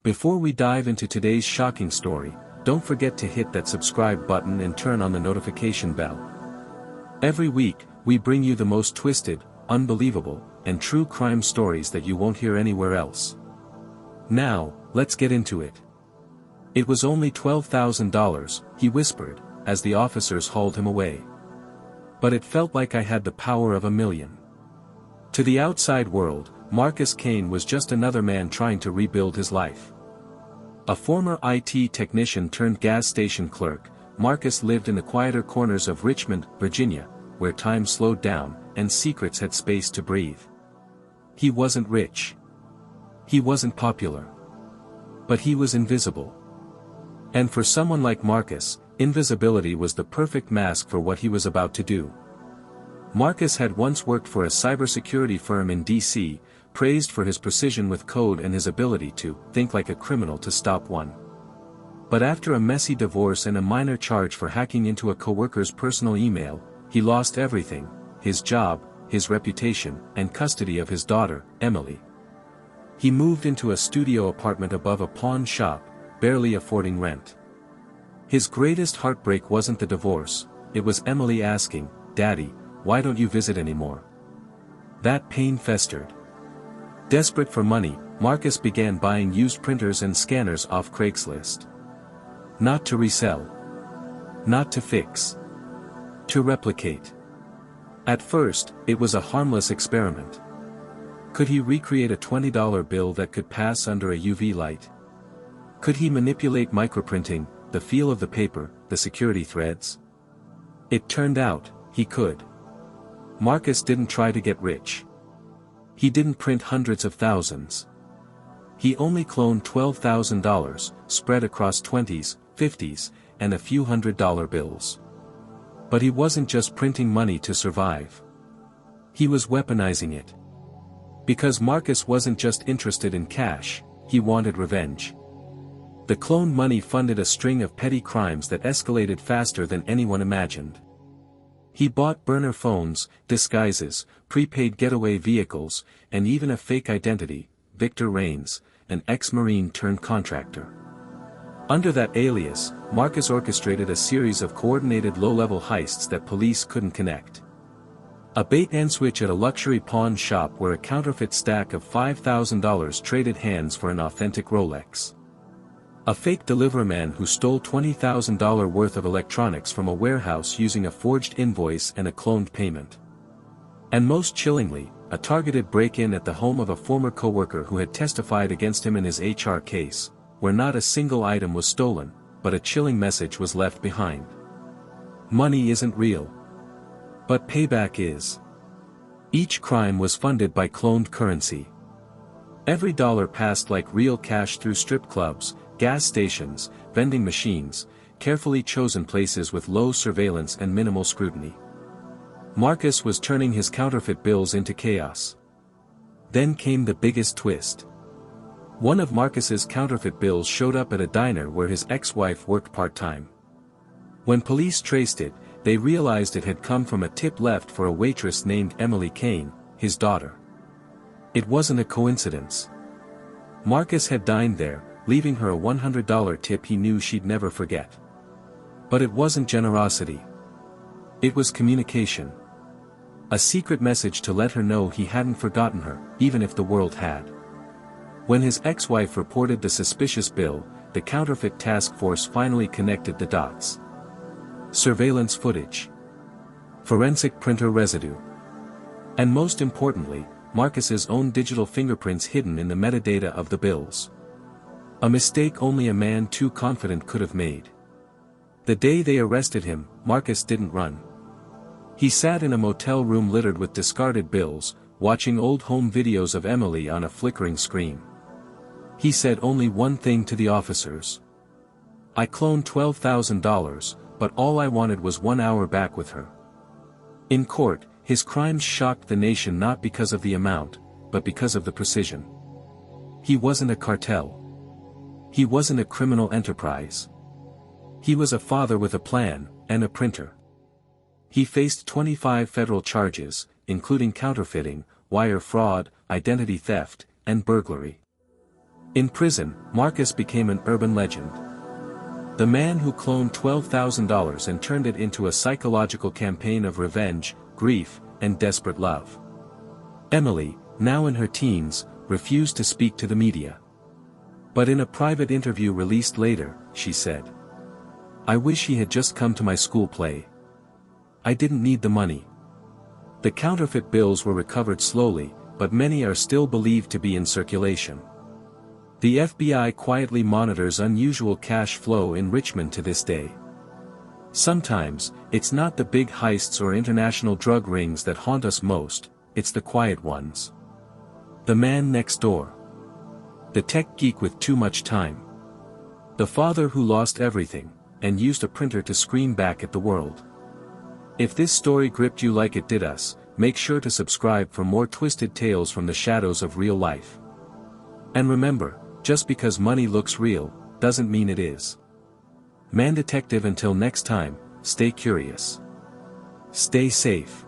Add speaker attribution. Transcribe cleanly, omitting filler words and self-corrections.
Speaker 1: Before we dive into today's shocking story, don't forget to hit that subscribe button and turn on the notification bell. Every week, we bring you the most twisted, unbelievable, and true crime stories that you won't hear anywhere else. Now, let's get into it. It was only $12,000, he whispered, as the officers hauled him away. But it felt like I had the power of $1 million. To the outside world, Marcus Kane was just another man trying to rebuild his life. A former IT technician turned gas station clerk, Marcus lived in the quieter corners of Richmond, Virginia, where time slowed down, and secrets had space to breathe. He wasn't rich. He wasn't popular. But he was invisible. And for someone like Marcus, invisibility was the perfect mask for what he was about to do. Marcus had once worked for a cybersecurity firm in D.C., praised for his precision with code and his ability to think like a criminal to stop one. But after a messy divorce and a minor charge for hacking into a coworker's personal email, he lost everything: his job, his reputation, and custody of his daughter, Emily. He moved into a studio apartment above a pawn shop, barely affording rent. His greatest heartbreak wasn't the divorce, it was Emily asking, "Daddy, why don't you visit anymore?" That pain festered. Desperate for money, Marcus began buying used printers and scanners off Craigslist. Not to resell. Not to fix. To replicate. At first, it was a harmless experiment. Could he recreate a $20 bill that could pass under a UV light? Could he manipulate microprinting, the feel of the paper, the security threads? It turned out, he could. Marcus didn't try to get rich. He didn't print hundreds of thousands. He only cloned $12,000, spread across 20s, 50s, and a few $100 bills. But he wasn't just printing money to survive. He was weaponizing it. Because Marcus wasn't just interested in cash, he wanted revenge. The cloned money funded a string of petty crimes that escalated faster than anyone imagined. He bought burner phones, disguises, prepaid getaway vehicles, and even a fake identity, Victor Rains, an ex-Marine turned contractor. Under that alias, Marcus orchestrated a series of coordinated low-level heists that police couldn't connect. A bait-and-switch at a luxury pawn shop where a counterfeit stack of $5,000 traded hands for an authentic Rolex. A fake deliverman who stole $20,000 worth of electronics from a warehouse using a forged invoice and a cloned payment. And most chillingly, a targeted break-in at the home of a former coworker who had testified against him in his HR case, where not a single item was stolen, but a chilling message was left behind. Money isn't real. But payback is. Each crime was funded by cloned currency. Every dollar passed like real cash through strip clubs, gas stations, vending machines, carefully chosen places with low surveillance and minimal scrutiny. Marcus was turning his counterfeit bills into chaos. Then came the biggest twist. One of Marcus's counterfeit bills showed up at a diner where his ex-wife worked part-time. When police traced it, they realized it had come from a tip left for a waitress named Emily Kane, his daughter. It wasn't a coincidence. Marcus had dined there, leaving her a $100 tip he knew she'd never forget. But it wasn't generosity. It was communication. A secret message to let her know he hadn't forgotten her, even if the world had. When his ex-wife reported the suspicious bill, the counterfeit task force finally connected the dots. Surveillance footage. Forensic printer residue. And most importantly, Marcus's own digital fingerprints hidden in the metadata of the bills. A mistake only a man too confident could have made. The day they arrested him, Marcus didn't run. He sat in a motel room littered with discarded bills, watching old home videos of Emily on a flickering screen. He said only one thing to the officers. "I cloned $12,000, but all I wanted was 1 hour back with her." In court, his crimes shocked the nation not because of the amount, but because of the precision. He wasn't a cartel. He wasn't a criminal enterprise. He was a father with a plan, and a printer. He faced 25 federal charges, including counterfeiting, wire fraud, identity theft, and burglary. In prison, Marcus became an urban legend. The man who cloned $12,000 and turned it into a psychological campaign of revenge, grief, and desperate love. Emily, now in her teens, refused to speak to the media. But in a private interview released later, she said, "I wish he had just come to my school play. I didn't need the money." The counterfeit bills were recovered slowly, but many are still believed to be in circulation. The FBI quietly monitors unusual cash flow in Richmond to this day. Sometimes, it's not the big heists or international drug rings that haunt us most, it's the quiet ones. The man next door. The tech geek with too much time. The father who lost everything, and used a printer to scream back at the world. If this story gripped you like it did us, make sure to subscribe for more twisted tales from the shadows of real life. And remember, just because money looks real, doesn't mean it is. Man Detective, until next time, stay curious. Stay safe.